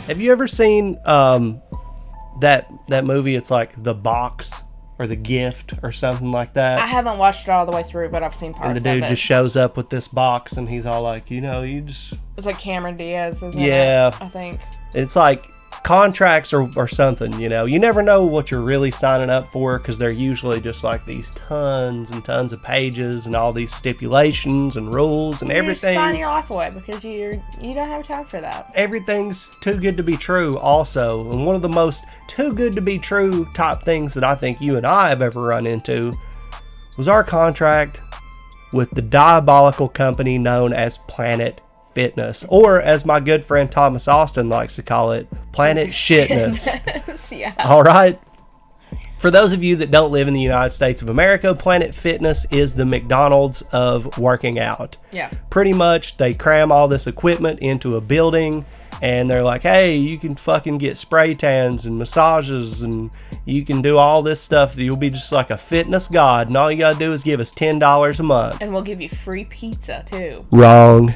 Have you ever seen that movie? It's like The Box or The Gift or something like that. I haven't watched it all the way through, but I've seen parts of it. And the dude just shows up with this box, and he's all like, you just... It's like Cameron Diaz, isn't it? Yeah. I think. It's like contracts or something, You never know what you're really signing up for, because they're usually just like these tons and tons of pages and all these stipulations and rules and everything. You just sign your life away because you don't have time for that. Everything's too good to be true also. And one of the most too good to be true type things that I think you and I have ever run into was our contract with the diabolical company known as Planet Fitness, or as my good friend Thomas Austin likes to call it, Planet Shitness. Yeah. All right. For those of you that don't live in the United States of America, Planet Fitness is the McDonald's of working out. Yeah. Pretty much, they cram all this equipment into a building, and they're like, hey, you can fucking get spray tans and massages, and you can do all this stuff. You'll be just like a fitness god, and all you gotta do is give us $10 a month. And we'll give you free pizza, too. Wrong.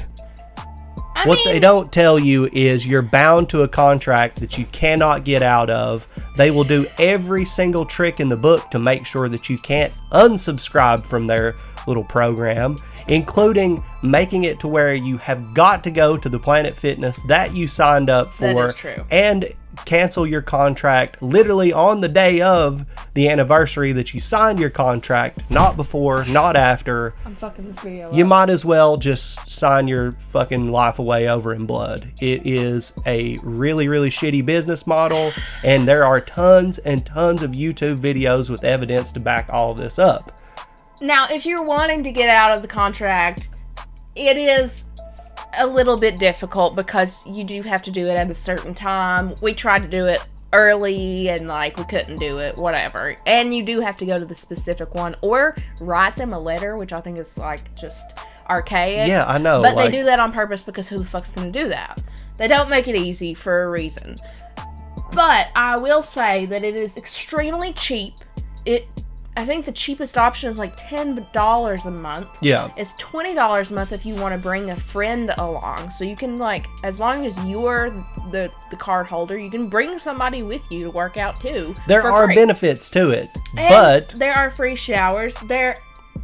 What they don't tell you is you're bound to a contract that you cannot get out of. They will do every single trick in the book to make sure that you can't unsubscribe from their little program, including making it to where you have got to go to the Planet Fitness that you signed up for. That is true. And cancel your contract literally on the day of the anniversary that you signed your contract, not before, not after. I'm fucking this video You up. might as well just sign your fucking life away over in blood. It is a really, really shitty business model, and there are tons and tons of YouTube videos with evidence to back all of this up. Now, if you're wanting to get out of the contract, it is a little bit difficult because you do have to do it at a certain time. We tried to do it early and we couldn't do it, whatever. And you do have to go to the specific one or write them a letter, which I think is just archaic. Yeah, I know. But they do that on purpose because who the fuck's gonna do that? They don't make it easy for a reason. But I will say that it is extremely cheap. I think the cheapest option is $10 a month. Yeah. It's $20 a month if you want to bring a friend along. So you can as long as you're the card holder, you can bring somebody with you to work out too. There are free. benefits to it, And but there are free showers. They're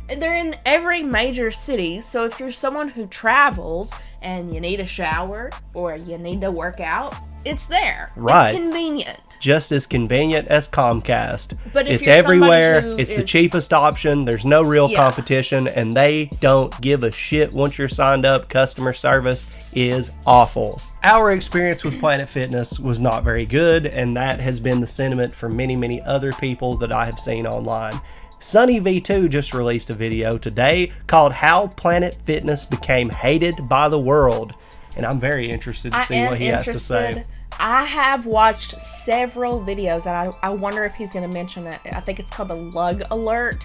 in every major city. So if you're someone who travels and you need a shower or you need to work out, it's there. Right. It's convenient. Just as convenient as Comcast. But if it's you're everywhere. somebody who It's the is- cheapest option. There's no real competition, and they don't give a shit once you're signed up. Customer service is awful. Our experience with Planet Fitness was not very good, and that has been the sentiment for many, many other people that I have seen online. Sunny V2 just released a video today called How Planet Fitness Became Hated by the World. And I'm very interested to see what he has to say. I have watched several videos, and I wonder if he's going to mention it. I think it's called the Lug Alert,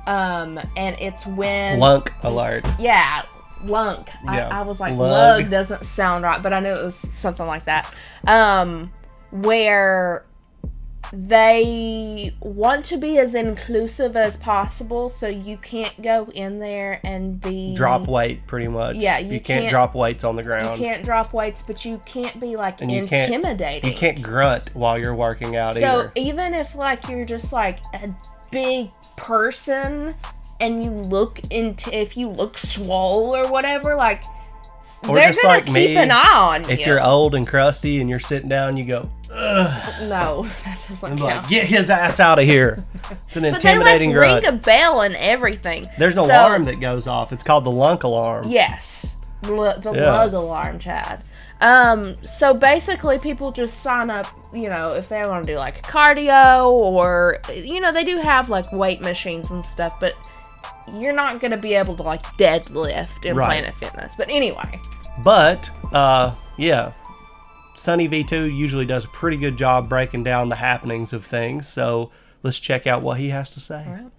and it's when... Lunk Alert. Yeah, lunk. Yeah. I was like, Lug. lug doesn't sound right, but I knew it was something like that. Where they want to be as inclusive as possible, so you can't go in there and be... Drop weight, pretty much. Yeah, you can't drop weights on the ground. You can't drop weights, but you can't be And you intimidating. You can't grunt while you're working out so either. even if you're just a big person and if you look swole or whatever, or they're just gonna like keep me, an eye on you. if you're old and crusty and you're sitting down, you go, ugh. No, that doesn't I'm count. like, get his ass out of here. It's an But intimidating they ring grunt. a bell and everything. There's an alarm that goes off. It's called the lunk alarm. Yes, the Yeah. lug alarm, Chad. So basically, people just sign up, if they want to do cardio or, they do have weight machines and stuff, but you're not going to be able to deadlift in Right. Planet Fitness. But anyway. But, yeah. Sunny V2 usually does a pretty good job breaking down the happenings of things, so let's check out what he has to say. All right.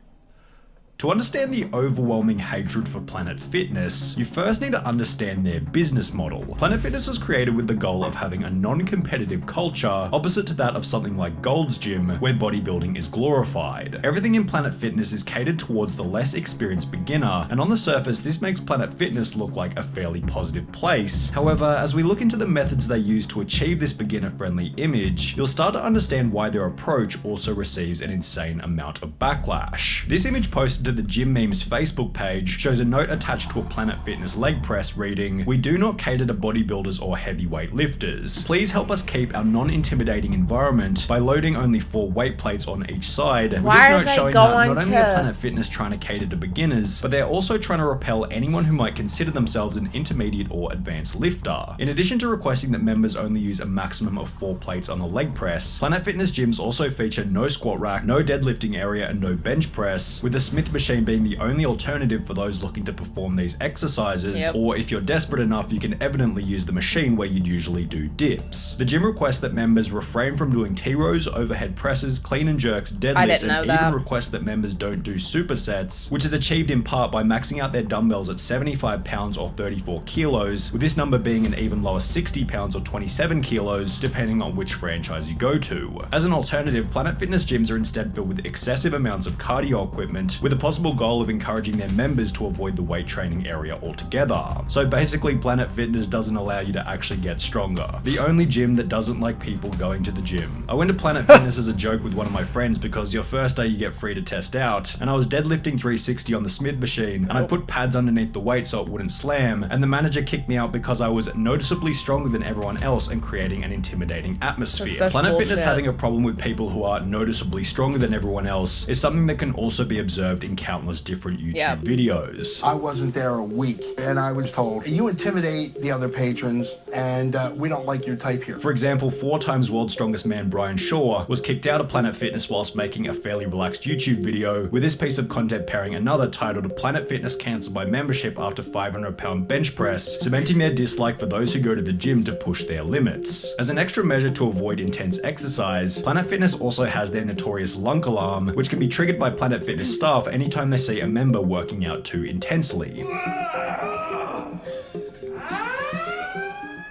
To understand the overwhelming hatred for Planet Fitness, you first need to understand their business model. Planet Fitness was created with the goal of having a non-competitive culture, opposite to that of something like Gold's Gym, where bodybuilding is glorified. Everything in Planet Fitness is catered towards the less experienced beginner, and on the surface this makes Planet Fitness look like a fairly positive place. However, as we look into the methods they use to achieve this beginner-friendly image, you'll start to understand why their approach also receives an insane amount of backlash. This image posted to the Gym Memes Facebook page shows a note attached to a Planet Fitness leg press reading, "We do not cater to bodybuilders or heavyweight lifters. Please help us keep our non-intimidating environment by loading only 4 weight plates on each side." With this note showing that not only are Planet Fitness trying to cater to beginners, but they're also trying to repel anyone who might consider themselves an intermediate or advanced lifter. In addition to requesting that members only use a maximum of 4 plates on the leg press, Planet Fitness gyms also feature no squat rack, no deadlifting area, and no bench press, with the Smith machine being the only alternative for those looking to perform these exercises, or if you're desperate enough, you can evidently use the machine where you'd usually do dips. The gym requests that members refrain from doing T-rows, overhead presses, clean and jerks, deadlifts, and even requests that members don't do supersets, which is achieved in part by maxing out their dumbbells at 75 pounds or 34 kilos, with this number being an even lower 60 pounds or 27 kilos, depending on which franchise you go to. As an alternative, Planet Fitness gyms are instead filled with excessive amounts of cardio equipment, with a possible goal of encouraging their members to avoid the weight training area altogether. So basically, Planet Fitness doesn't allow you to actually get stronger. The only gym that doesn't like people going to the gym. I went to Planet Fitness as a joke with one of my friends because your first day you get free to test out, and I was deadlifting 360 on the Smith machine, and I put pads underneath the weight so it wouldn't slam, and the manager kicked me out because I was noticeably stronger than everyone else and creating an intimidating atmosphere. Planet Fitness having a problem with people who are noticeably stronger than everyone else is something that can also be observed in countless different YouTube videos. I wasn't there a week, and I was told, "You intimidate the other patrons, and we don't like your type here." For example, 4 times world's strongest man Brian Shaw was kicked out of Planet Fitness whilst making a fairly relaxed YouTube video, with this piece of content pairing another titled "Planet Fitness cancelled my membership after 500-pound bench press," cementing their dislike for those who go to the gym to push their limits. As an extra measure to avoid intense exercise, Planet Fitness also has their notorious lunk alarm, which can be triggered by Planet Fitness staff anytime they see a member working out too intensely.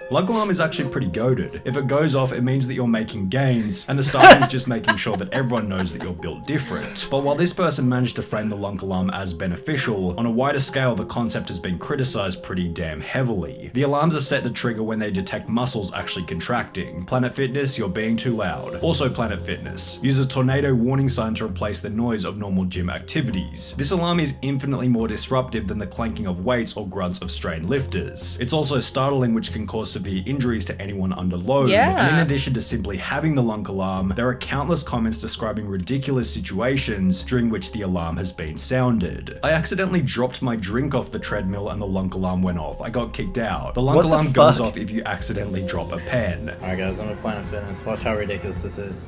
Lunk alarm is actually pretty goated. If it goes off, it means that you're making gains, and the staff is just making sure that everyone knows that you're built different. But while this person managed to frame the lunk alarm as beneficial, on a wider scale the concept has been criticized pretty damn heavily. The alarms are set to trigger when they detect muscles actually contracting. Planet Fitness, you're being too loud. Also Planet Fitness uses tornado warning sign to replace the noise of normal gym activities. This alarm is infinitely more disruptive than the clanking of weights or grunts of strained lifters. It's also startling, which can cause severe injuries to anyone under load. And in addition to simply having the lunk alarm, there are countless comments describing ridiculous situations during which the alarm has been sounded. I accidentally dropped my drink off the treadmill and the lunk alarm went off. I got kicked out. The lunk alarm goes off if you accidentally drop a pen. Alright guys, I'm at Planet Fitness. Watch how ridiculous this is.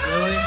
Really?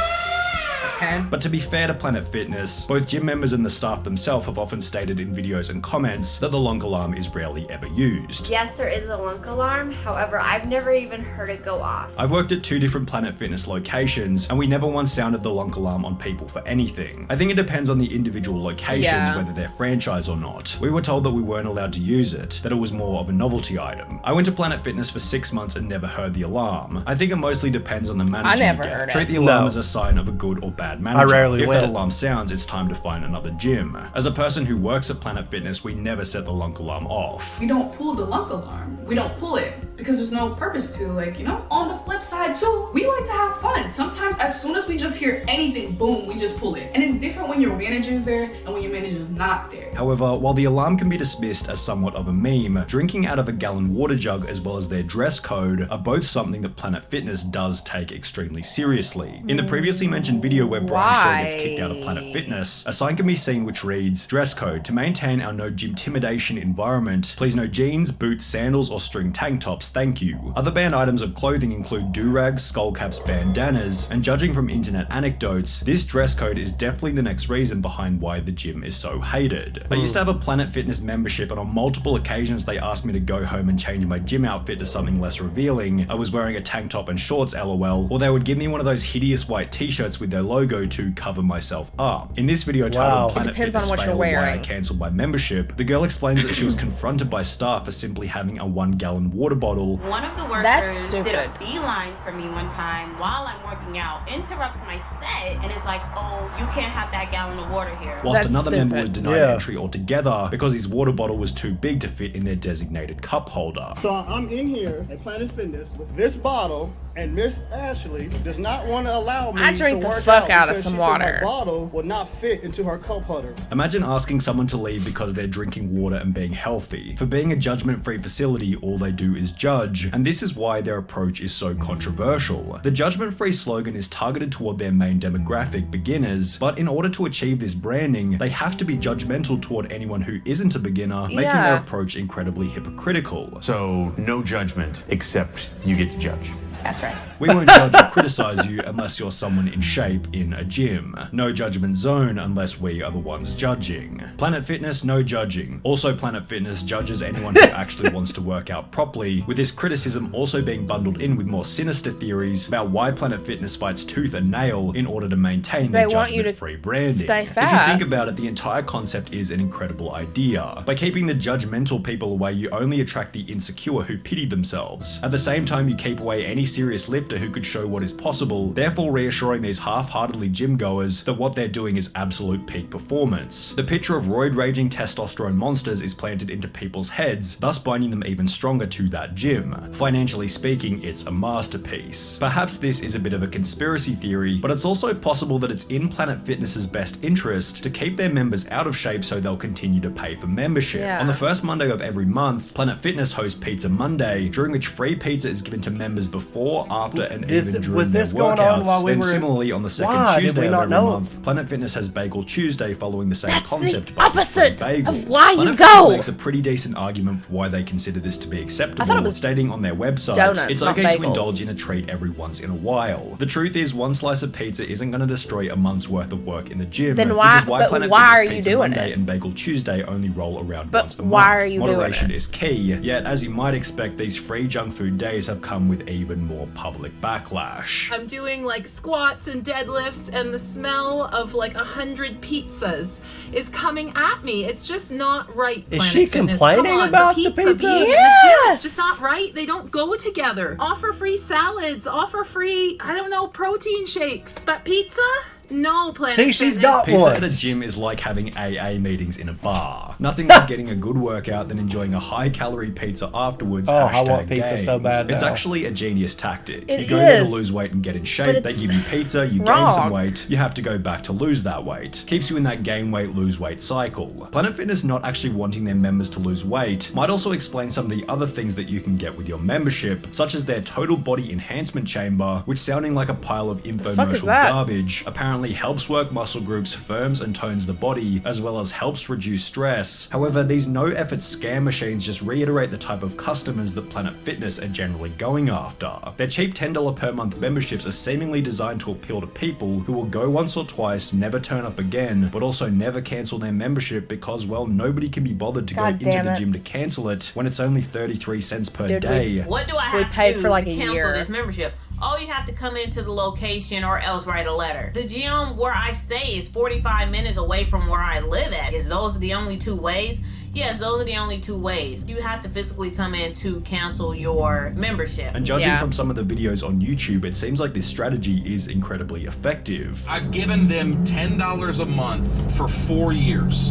But to be fair to Planet Fitness, both gym members and the staff themselves have often stated in videos and comments that the lunk alarm is rarely ever used. Yes, there is a lunk alarm, however, I've never even heard it go off. I've worked at 2 different Planet Fitness locations, and we never once sounded the lunk alarm on people for anything. I think it depends on the individual locations, whether they're franchise or not. We were told that we weren't allowed to use it, that it was more of a novelty item. I went to Planet Fitness for 6 months and never heard the alarm. I think it mostly depends on the manager. I never heard it. Treat the alarm as a sign of a good or bad manager. I rarely If went. that alarm sounds, it's time to find another gym. As a person who works at Planet Fitness, we never set the lunk alarm off. We don't pull the lunk alarm. We don't pull it because there's no purpose to, like, you know? On the flip side too, we like to have fun. Sometimes as soon as we just hear anything, boom, we just pull it. And it's different when your manager's there and when your manager's not there. However, while the alarm can be dismissed as somewhat of a meme, drinking out of a gallon water jug as well as their dress code are both something that Planet Fitness does take extremely seriously. In the previously mentioned video where Brian Shaw gets kicked out of Planet Fitness, a sign can be seen which reads, "Dress code. To maintain our no gym-timidation environment, please no jeans, boots, sandals, or string tank tops, thank you." Other banned items of clothing include do-rags, skull caps, bandanas, and judging from from internet anecdotes, this dress code is definitely the next reason behind why the gym is so hated. I used to have a Planet Fitness membership, and on multiple occasions they asked me to go home and change my gym outfit to something less revealing. I was wearing a tank top and shorts, lol, or they would give me one of those hideous white t-shirts with their logo to cover myself up. In this video titled Planet Fitness Fail Why I Cancelled My Membership, the girl explains that she was confronted by staff for simply having a 1-gallon water bottle. One of the workers did a beeline for me one time while I'm working out, interrupts my set, and is like, oh, you can't have that gallon of water here. Whilst another member was denied entry altogether because his water bottle was too big to fit in their designated cup holder. So I'm in here at Planet Fitness with this bottle, and Miss Ashley does not want to allow me to work out of some water. My bottle would not fit into her cup holder. Imagine asking someone to leave because they're drinking water and being healthy. For being a judgment-free facility, all they do is judge, and this is why their approach is so controversial. The judgment-free slogan is targeted toward their main demographic, beginners, but in order to achieve this branding, they have to be judgmental toward anyone who isn't a beginner, making their approach incredibly hypocritical. So, no judgment, except you get to judge. That's right. We won't judge or criticize you unless you're someone in shape in a gym. No judgment zone unless we are the ones judging. Planet Fitness, no judging. Also, Planet Fitness judges anyone who actually wants to work out properly, with this criticism also being bundled in with more sinister theories about why Planet Fitness fights tooth and nail in order to maintain their judgment-free branding. If you think about it, the entire concept is an incredible idea. By keeping the judgmental people away, you only attract the insecure who pity themselves. At the same time, you keep away any serious lifter who could show what is possible, therefore reassuring these half-heartedly gym goers that what they're doing is absolute peak performance. The picture of roid-raging testosterone monsters is planted into people's heads, thus binding them even stronger to that gym. Financially speaking, it's a masterpiece. Perhaps this is a bit of a conspiracy theory, but it's also possible that it's in Planet Fitness's best interest to keep their members out of shape so they'll continue to pay for membership. On the first Monday of every month, Planet Fitness hosts Pizza Monday, during which free pizza is given to members before, after, and even during their workouts. And similarly, on the second Tuesday of every month, Planet Fitness has Bagel Tuesday, following the same concept but opposite bagels. Of why Planet you go Fitness makes a pretty decent argument for why they consider this to be acceptable, stating on their website, it's okay to indulge in a treat every once in a while. The truth is, one slice of pizza isn't going to destroy a month's worth of work in the gym, which is why Planet Fitness Pizza Monday and Bagel Tuesday only roll around once a month. Moderation is key, yet as you might expect, these free junk food days have come with even more public backlash. I'm doing like squats and deadlifts, and the smell of like 100 pizzas is coming at me. It's just not right. Is she complaining about the pizza? It's just not right. They don't go together. Offer free salads, offer free, I don't know, protein shakes. But pizza? No, Planet See, she's Fitness. got Pizza one. at a gym is like having AA meetings in a bar. Nothing like getting a good workout than enjoying a high-calorie pizza afterwards. I want pizza gains. so bad It's now. actually a genius tactic. It You go there to is. lose weight and get in shape. They give you pizza, you gain some weight, you have to go back to lose that weight. Keeps you in that gain weight, lose weight cycle. Planet Fitness not actually wanting their members to lose weight might also explain some of the other things that you can get with your membership, such as their total body enhancement chamber, which, sounding like a pile of infomercial garbage, apparently helps work muscle groups, firms and tones the body, as well as helps reduce stress. However, these no-effort scam machines just reiterate the type of customers that Planet Fitness are generally going after. Their cheap $10 per month memberships are seemingly designed to appeal to people who will go once or twice, never turn up again, but also never cancel their membership because, well, nobody can be bothered to go into the gym to cancel it when it's only 33 cents per day. What do I have to do to cancel this membership? Oh, you have to come into the location or else write a letter. The gym where I stay is 45 minutes away from where I live at. Is those the only two ways? Yes, those are the only two ways. You have to physically come in to cancel your membership. And judging from some of the videos on YouTube, it seems like this strategy is incredibly effective. I've given them $10 a month for 4 years,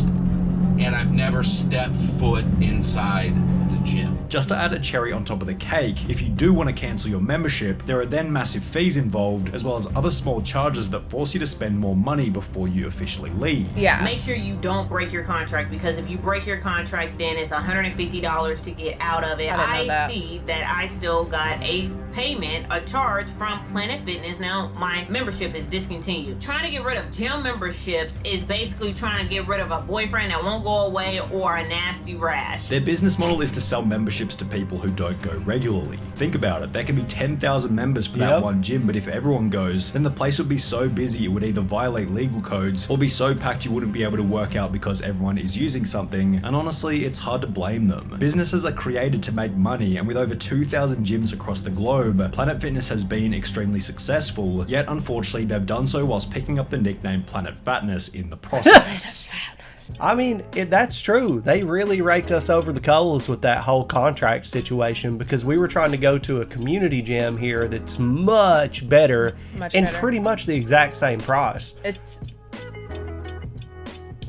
and I've never stepped foot inside the gym. Just to add a cherry on top of the cake, if you do want to cancel your membership, there are then massive fees involved, as well as other small charges that force you to spend more money before you officially leave. Make sure you don't break your contract, because if you break your contract, then it's $150 to get out of it. I see that I still got a payment, a charge from Planet Fitness. Now my membership is discontinued. Trying to get rid of gym memberships is basically trying to get rid of a boyfriend that won't go away or a nasty rash. Their business model is to sell sell memberships to people who don't go regularly. Think about it, there can be 10,000 members for that one gym, but if everyone goes, then the place would be so busy it would either violate legal codes or be so packed you wouldn't be able to work out because everyone is using something, and honestly, it's hard to blame them. Businesses are created to make money, and with over 2,000 gyms across the globe, Planet Fitness has been extremely successful, yet unfortunately they've done so whilst picking up the nickname Planet Fatness in the process. I mean, that's true. They really raked us over the coals with that whole contract situation because we were trying to go to a community gym here that's much better pretty much the exact same price. It's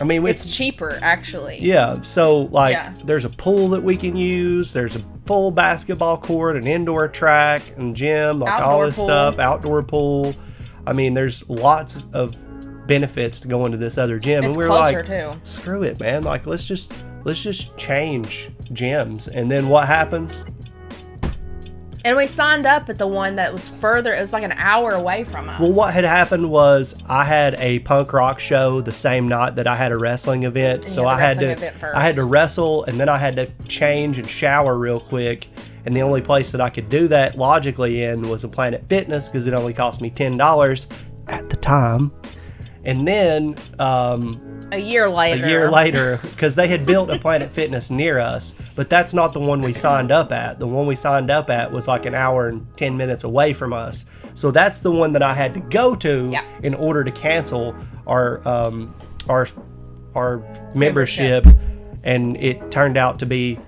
it's cheaper, actually. Yeah, so, there's a pool that we can use, there's a full basketball court, an indoor track, and gym, all this stuff, outdoor pool. I mean, there's lots of benefits to going to this other gym. It's and we're closer, like, too. Screw it, man. Like, let's just change gyms. And then what happens? And we signed up at the one that was further. It was like an hour away from us. Well, what had happened was I had a punk rock show the same night that I had a wrestling event. So I had to wrestle, and then I had to change and shower real quick. And the only place that I could do that logically in was a Planet Fitness because it only cost me $10 at the time. And then a year later, because they had built a Planet Fitness near us, but that's not the one we signed up at. The one we signed up at was like an hour and 10 minutes away from us. So that's the one that I had to go to in order to cancel our membership. And it turned out to be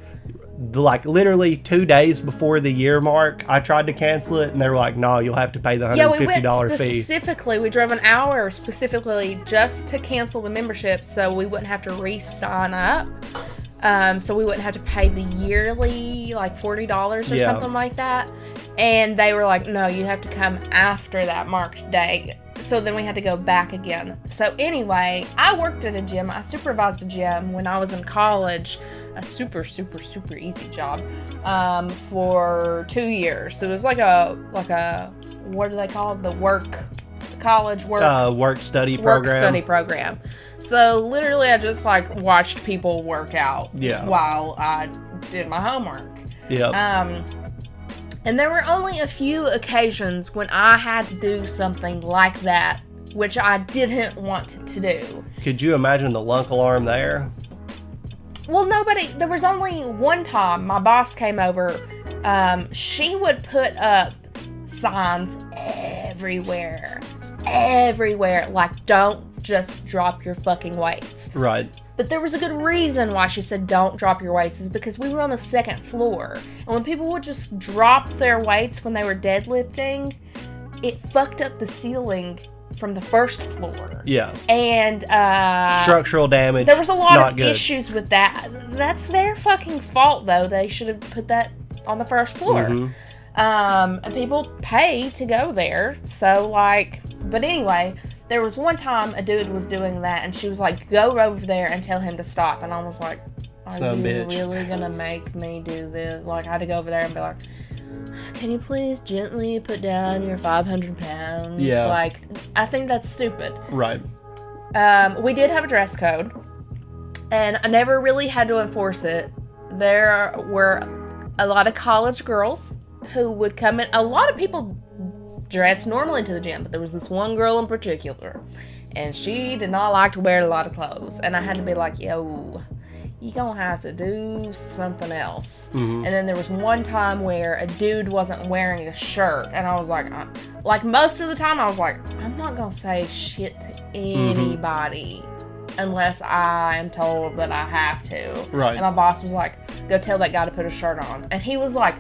literally 2 days before the year mark. I tried to cancel it and they were like, no, you'll have to pay the $150 fee. We drove an hour specifically just to cancel the membership so we wouldn't have to re-sign up. So we wouldn't have to pay the yearly $40 or something like that. And they were like, no, you have to come after that marked date. So then we had to go back again. So anyway, I worked at a gym. I supervised a gym when I was in college. A super, super, super easy job for 2 years. So it was like a what do they call it? The work study program. So literally I just watched people work out while I did my homework. Yeah. And there were only a few occasions when I had to do something like that, which I didn't want to do. Could you imagine the lunk alarm there? Well, there was only one time my boss came over. She would put up signs everywhere, like, don't just drop your fucking weights. Right. But there was a good reason why she said don't drop your weights, is because we were on the second floor. And when people would just drop their weights when they were deadlifting, it fucked up the ceiling from the first floor. Yeah. And structural damage. There was a lot of issues with that. That's their fucking fault, though. They should have put that on the first floor. Mm-hmm. People pay to go there. So, but anyway, there was one time a dude was doing that, and she was like, go over there and tell him to stop. And I was like, are you really going to make me do this? I had to go over there and be like, can you please gently put down your 500 pounds? Yeah. I think that's stupid. Right. We did have a dress code, and I never really had to enforce it. There were a lot of college girls who would come in. A lot of people dressed normally to the gym, but there was this one girl in particular, and she did not like to wear a lot of clothes. And I had to be like, yo, you gonna have to do something else. Mm-hmm. And then there was one time where a dude wasn't wearing a shirt, and I was like most of the time I was like, I'm not gonna say shit to anybody unless I am told that I have to. Right. And my boss was like, go tell that guy to put a shirt on. And he was like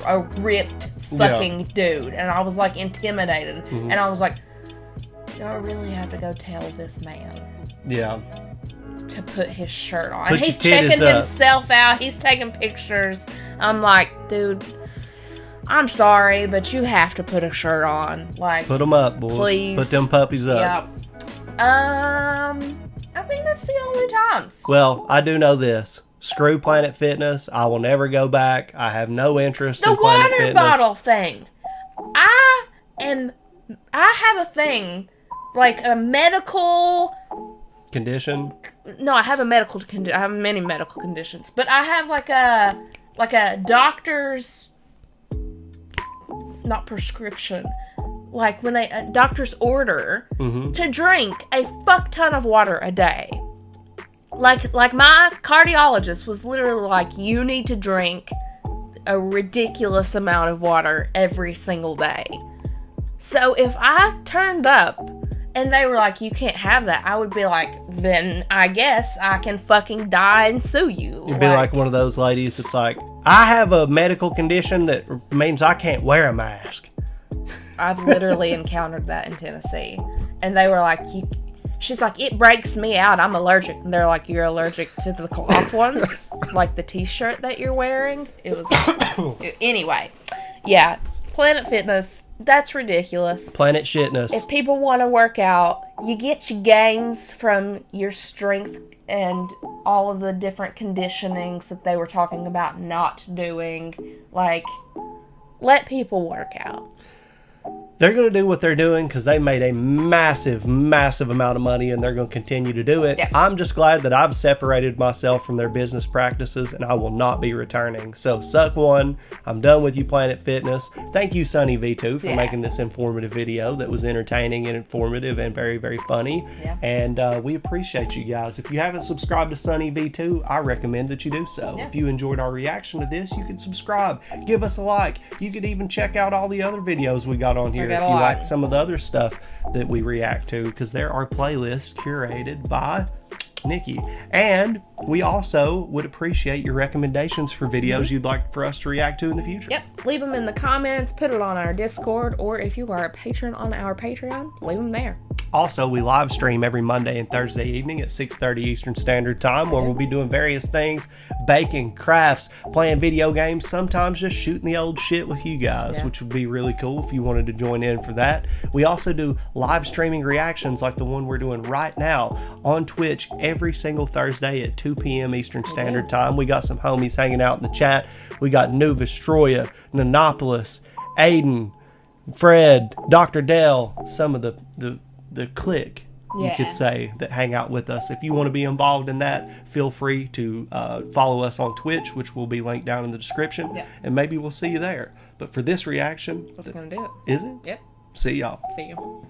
a ripped fucking dude, and I was intimidated. And I was like, do I really have to go tell this man to put his shirt on? He's checking himself out, he's taking pictures. I'm like, dude, I'm sorry, but you have to put a shirt on. Put them up, boys. Please. Put them puppies up. Yep. I think that's the only times. Well, I do know this. Screw Planet Fitness. I will never go back. I have no interest in Planet Fitness. The water bottle thing. I have a thing, a medical condition. No, I have a medical condition. I have many medical conditions, but I have like a doctor's, not prescription, like when a doctor's order to drink a fuck ton of water a day. Like my cardiologist was literally like, you need to drink a ridiculous amount of water every single day. So if I turned up and they were like, you can't have that, I would be like, then I guess I can fucking die and sue you. You'd be like one of those ladies that's like, I have a medical condition that means I can't wear a mask. I've literally encountered that in Tennessee. And they were like, she's like, it breaks me out, I'm allergic. And they're like, you're allergic to the cloth ones? Like the t-shirt that you're wearing? It was anyway. Yeah, Planet Fitness, that's ridiculous. Planet Shitness. If people want to work out, you get your gains from your strength and all of the different conditionings that they were talking about not doing. Like, let people work out. They're going to do what they're doing because they made a massive, massive amount of money, and they're going to continue to do it. Yeah. I'm just glad that I've separated myself from their business practices, and I will not be returning. So, suck one. I'm done with you, Planet Fitness. Thank you, Sunny V2, for making this informative video that was entertaining and informative and very, very funny. Yeah. And we appreciate you guys. If you haven't subscribed to Sunny V2, I recommend that you do so. Yeah. If you enjoyed our reaction to this, you can subscribe. Give us a like. You could even check out all the other videos we got on here if you like some of the other stuff that we react to, because there are playlists curated by Nikki. And we also would appreciate your recommendations for videos you'd like for us to react to in the future. Yep, leave them in the comments, put it on our Discord, or if you are a patron on our Patreon, leave them there. Also, we live stream every Monday and Thursday evening at 6:30 Eastern Standard Time, where we'll be doing various things, baking, crafts, playing video games, sometimes just shooting the old shit with you guys, which would be really cool if you wanted to join in for that. We also do live streaming reactions like the one we're doing right now on Twitch every single Thursday at 2 p.m. Eastern Standard Time. We got some homies hanging out in the chat. We got Nuva Stroya, Nanopolis, Aiden, Fred, Dr. Dell, some of the clique, you could say, that hang out with us. If you want to be involved in that, feel free to follow us on Twitch, which will be linked down in the description, and maybe we'll see you there. But for this reaction, that's gonna do it. Is it? Yep. See y'all. See you.